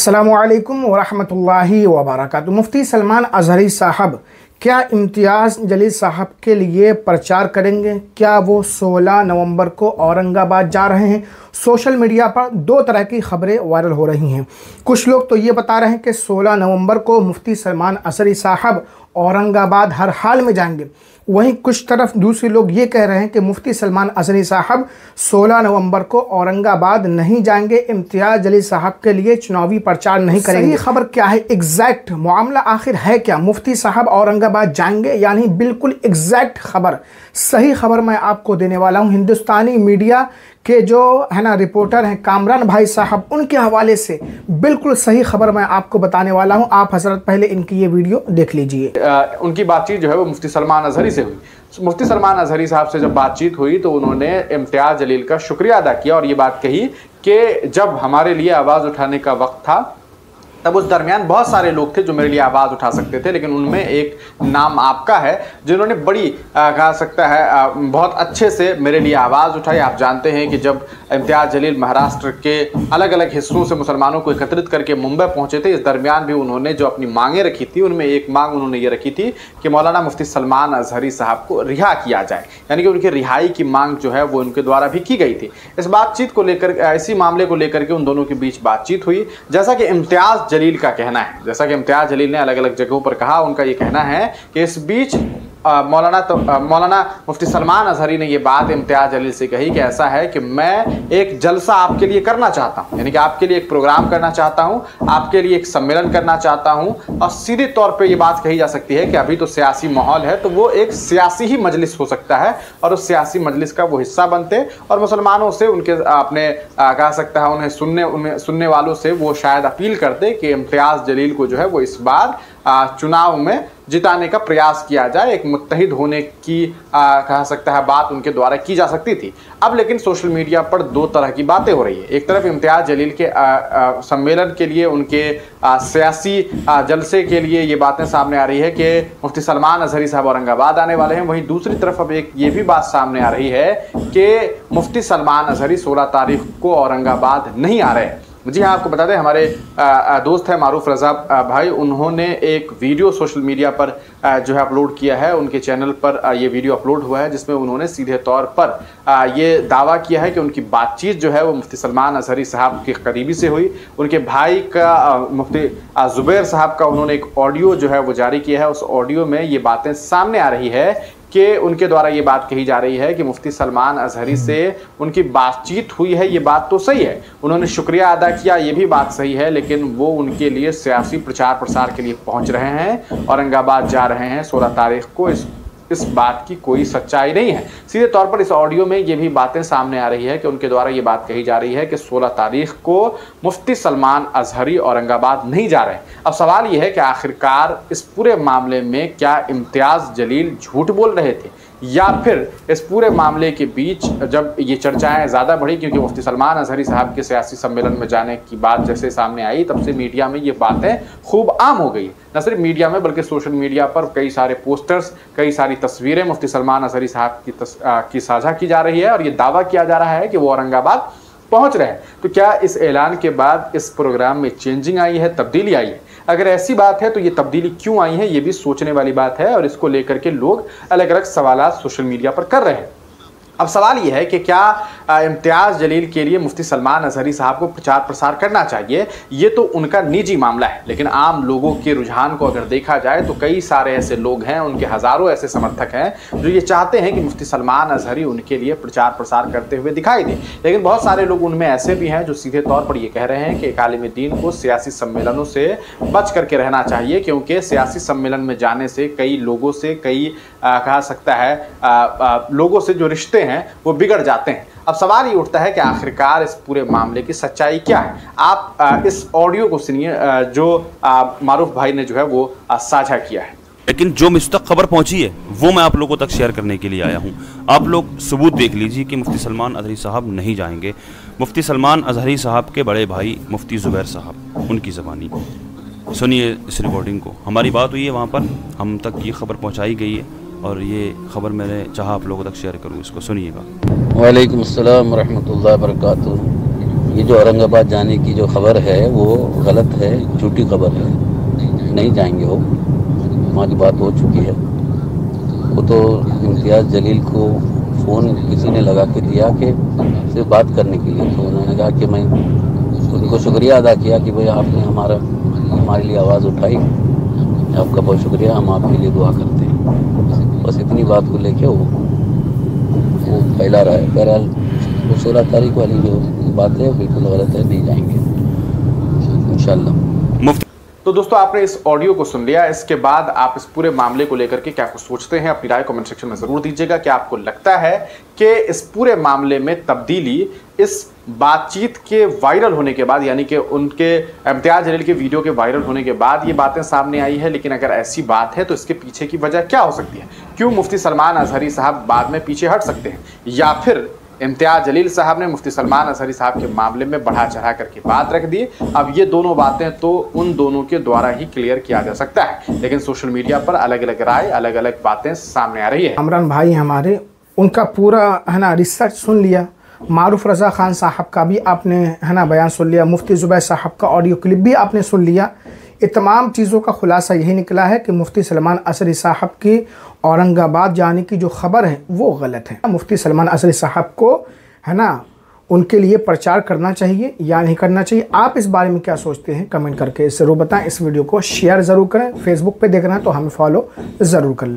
अस्सलामुअलैकुम वरहमतुल्लाहि वबरकातुहू। मुफ्ती सलमान अज़हरी साहब क्या इम्तियाज़ जलील साहब के लिए प्रचार करेंगे? क्या वो 16 नवंबर को औरंगाबाद जा रहे हैं? सोशल मीडिया पर दो तरह की खबरें वायरल हो रही हैं। कुछ लोग तो ये बता रहे हैं कि 16 नवंबर को मुफ्ती सलमान अज़हरी साहब औरंगाबाद हर हाल में जाएंगे। वहीं कुछ तरफ दूसरे लोग ये कह रहे हैं कि मुफ्ती सलमान अज़हरी साहब 16 नवंबर को औरंगाबाद नहीं जाएंगे, इम्तियाज़ जलील साहब के लिए चुनावी प्रचार नहीं करेंगे। सही खबर क्या है? एग्जैक्ट मामला आखिर है क्या? मुफ्ती साहब औरंगाबाद जाएंगे यानी बिल्कुल एग्जैक्ट खबर, सही खबर मैं आपको देने वाला हूँ। हिंदुस्तानी मीडिया के जो है ना रिपोर्टर हैं कामरान भाई साहब, उनके हवाले से बिल्कुल सही खबर मैं आपको बताने वाला हूं। आप हजरत पहले इनकी ये वीडियो देख लीजिए। उनकी बातचीत जो है वो मुफ्ती सलमान अज़हरी से हुई। मुफ्ती सलमान अज़हरी साहब से जब बातचीत हुई तो उन्होंने इम्तियाज़ जलील का शुक्रिया अदा किया और ये बात कही कि जब हमारे लिए आवाज़ उठाने का वक्त था तब उस दरमियान बहुत सारे लोग थे जो मेरे लिए आवाज़ उठा सकते थे, लेकिन उनमें एक नाम आपका है जिन्होंने बड़ी कहा सकता है बहुत अच्छे से मेरे लिए आवाज़ उठाई। आप जानते हैं कि जब इम्तियाज़ जलील महाराष्ट्र के अलग अलग हिस्सों से मुसलमानों को एकत्रित करके मुंबई पहुंचे थे, इस दरमियान भी उन्होंने जो अपनी मांगें रखी थी उनमें एक मांग उन्होंने ये रखी थी कि मौलाना मुफ्ती सलमान अज़हरी साहब को रिहा किया जाए, यानी कि उनकी रिहाई की मांग जो है वो उनके द्वारा भी की गई थी। इस बातचीत को लेकर, इसी मामले को लेकर के उन दोनों के बीच बातचीत हुई। जैसा कि इम्तियाज़ जलील का कहना है, जैसा कि इम्तियाज़ जलील ने अलग अलग जगहों पर कहा, उनका ये कहना है कि इस बीच मौलाना मुफ्ती सलमान अज़हरी ने ये बात इम्तियाज़ जलील से कही कि ऐसा है कि मैं एक जलसा आपके लिए करना चाहता हूँ, यानी कि आपके लिए एक प्रोग्राम करना चाहता हूँ, आपके लिए एक सम्मेलन करना चाहता हूँ। और सीधे तौर पे ये बात कही जा सकती है कि अभी तो सियासी माहौल है, तो वो एक सियासी ही मजलिस हो सकता है और उस सियासी मजलिस का वो हिस्सा बनते और मुसलमानों से उनके अपने कह सकता है उन्हें सुनने वालों से वो शायद अपील करते कि इम्तियाज़ जलील को जो है वो इस बार चुनाव में जिताने का प्रयास किया जाए, एक मुत्तहिद होने की कह सकता है बात उनके द्वारा की जा सकती थी। अब लेकिन सोशल मीडिया पर दो तरह की बातें हो रही है। एक तरफ इम्तियाज़ जलील के सम्मेलन के लिए, उनके सियासी जलसे के लिए ये बातें सामने आ रही है कि मुफ्ती सलमान अज़हरी साहब औरंगाबाद आने वाले हैं। वहीं दूसरी तरफ अब एक ये भी बात सामने आ रही है कि मुफ्ती सलमान अज़हरी 16 तारीख को औरंगाबाद नहीं आ रहे हैं। जी हाँ, आपको बता दें हमारे दोस्त हैं मारूफ रज़ा भाई, उन्होंने एक वीडियो सोशल मीडिया पर जो है अपलोड किया है। उनके चैनल पर ये वीडियो अपलोड हुआ है जिसमें उन्होंने सीधे तौर पर ये दावा किया है कि उनकी बातचीत जो है वो मुफ्ती सलमान अज़हरी साहब के करीबी से हुई। उनके भाई का मुफ्ती ज़ुबैर साहब का उन्होंने एक ऑडियो जो है वो जारी किया है। उस ऑडियो में ये बातें सामने आ रही है कि उनके द्वारा ये बात कही जा रही है कि मुफ्ती सलमान अज़हरी से उनकी बातचीत हुई है। ये बात तो सही है, उन्होंने शुक्रिया अदा किया, ये भी बात सही है, लेकिन वो उनके लिए सियासी प्रचार प्रसार के लिए पहुंच रहे हैं, औरंगाबाद जा रहे हैं 16 तारीख को। इस बात की कोई सच्चाई नहीं है। सीधे तौर पर इस ऑडियो में ये भी बातें सामने आ रही है कि उनके द्वारा ये बात कही जा रही है कि 16 तारीख को मुफ्ती सलमान अज़हरी औरंगाबाद नहीं जा रहे हैं। अब सवाल ये है कि आखिरकार इस पूरे मामले में क्या इम्तियाज़ जलील झूठ बोल रहे थे या फिर इस पूरे मामले के बीच जब ये चर्चाएं ज़्यादा बढ़ी, क्योंकि मुफ्ती सलमान अज़हरी साहब के सियासी सम्मेलन में जाने की बात जैसे सामने आई तब से मीडिया में ये बातें खूब आम हो गई। न सिर्फ मीडिया में बल्कि सोशल मीडिया पर कई सारे पोस्टर्स, कई सारी तस्वीरें मुफ्ती सलमान अज़हरी साहब की साझा की जा रही है और ये दावा किया जा रहा है कि वो औरंगाबाद पहुंच रहे हैं। तो क्या इस ऐलान के बाद इस प्रोग्राम में चेंजिंग आई है, तब्दीली आई है? अगर ऐसी बात है तो ये तब्दीली क्यों आई है, ये भी सोचने वाली बात है और इसको लेकर के लोग अलग अलग सवालात सोशल मीडिया पर कर रहे हैं। अब सवाल ये है कि क्या इम्तियाज़ जलील के लिए मुफ्ती सलमान अज़हरी साहब को प्रचार प्रसार करना चाहिए? ये तो उनका निजी मामला है, लेकिन आम लोगों के रुझान को अगर देखा जाए तो कई सारे ऐसे लोग हैं, उनके हज़ारों ऐसे समर्थक हैं जो ये चाहते हैं कि मुफ्ती सलमान अज़हरी उनके लिए प्रचार प्रसार करते हुए दिखाई दें। लेकिन बहुत सारे लोग उनमें ऐसे भी हैं जो सीधे तौर पर ये कह रहे हैं कि एक आलिम दीन को सियासी सम्मेलनों से बच करके रहना चाहिए, क्योंकि सियासी सम्मेलन में जाने से कई लोगों से, कई कहा सकता है लोगों से जो रिश्ते हैं वो बिगड़ जाते हैं। अब सवाल ये उठता है कि आखिरकार इस पूरे मामले की सच्चाई क्या है। आप इस ऑडियो को सुनिए जो मारूफ भाई ने जो है वो साझा किया है। लेकिन जो मुझ तक खबर पहुंची है वो मैं आप लोगों तक शेयर करने के लिए आया हूं। आप लोग सबूत देख लीजिए कि मुफ्ती सलमान अज़हरी साहब नहीं जाएंगे। मुफ्ती सलमान अज़हरी साहब के बड़े भाई मुफ्ती ज़ुबैर साहब, उनकी ज़बानी सुनिए इस रिकॉर्डिंग को। हमारी बात हुई है वहाँ पर, हम तक ये खबर पहुँचाई गई है और ये खबर मैंने चाहा आप लोगों तक शेयर करूँ, इसको सुनिएगा। वालेकुम अस्सलाम रहमतुल्लाहि व बरकातुहू। ये जो औरंगाबाद जाने की जो खबर है वो गलत है, झूठी खबर है, नहीं जाएंगे वो। हमारी बात हो चुकी है। वो तो इम्तियाज़ जलील को फ़ोन किसी ने लगा के दिया कि सिर्फ बात करने के लिए, तो उन्होंने कहा कि मैं उनको शुक्रिया अदा किया कि भाई आपने हमारे लिए आवाज़ उठाई, आपका बहुत शुक्रिया, हम आपके लिए दुआ करते हैं। बस इतनी बात को लेके वो फैला रहा है। बहरहाल वो 16 तारीख वाली जो बात है बिल्कुल गलत है, नहीं जाएंगे इंशाल्लाह। तो दोस्तों आपने इस ऑडियो को सुन लिया। इसके बाद आप इस पूरे मामले को लेकर के क्या कुछ सोचते हैं, अपनी राय कमेंट सेक्शन में जरूर दीजिएगा। क्या आपको लगता है कि इस पूरे मामले में तब्दीली इस बातचीत के वायरल होने के बाद, यानी कि उनके इम्तियाज़ जलील के वीडियो के वायरल होने के बाद ये बातें सामने आई है? लेकिन अगर ऐसी बात है तो इसके पीछे की वजह क्या हो सकती है? क्यों मुफ्ती सलमान अजहरी साहब बाद में पीछे हट सकते हैं, या फिर इम्तियाज़ जलील साहब ने मुफ्ती सलमान अजहरी साहब के मामले में बढ़ा चढ़ा करके बात रख दी? अब ये दोनों बातें तो उन दोनों के द्वारा ही क्लियर किया जा सकता है, लेकिन सोशल मीडिया पर अलग अलग राय, अलग अलग बातें सामने आ रही है। कामरान भाई हमारे, उनका पूरा है ना रिसर्च सुन लिया, मारूफ रज़ा खान साहब का भी आपने है ना बयान सुन लिया, मुफ्ती ज़ुबैर साहब का ऑडियो क्लिप भी आपने सुन लिया। ये तमाम चीज़ों का खुलासा यही निकला है कि मुफ्ती सलमान अजहरी साहब की औरंगाबाद जाने की जो खबर है वो गलत है। मुफ्ती सलमान अजहरी साहब को है ना उनके लिए प्रचार करना चाहिए या नहीं करना चाहिए? आप इस बारे में क्या सोचते हैं कमेंट करके ज़रूर बताएं। इस वीडियो को शेयर ज़रूर करें। फेसबुक पे देख रहे हैं तो हमें फॉलो ज़रूर कर लें।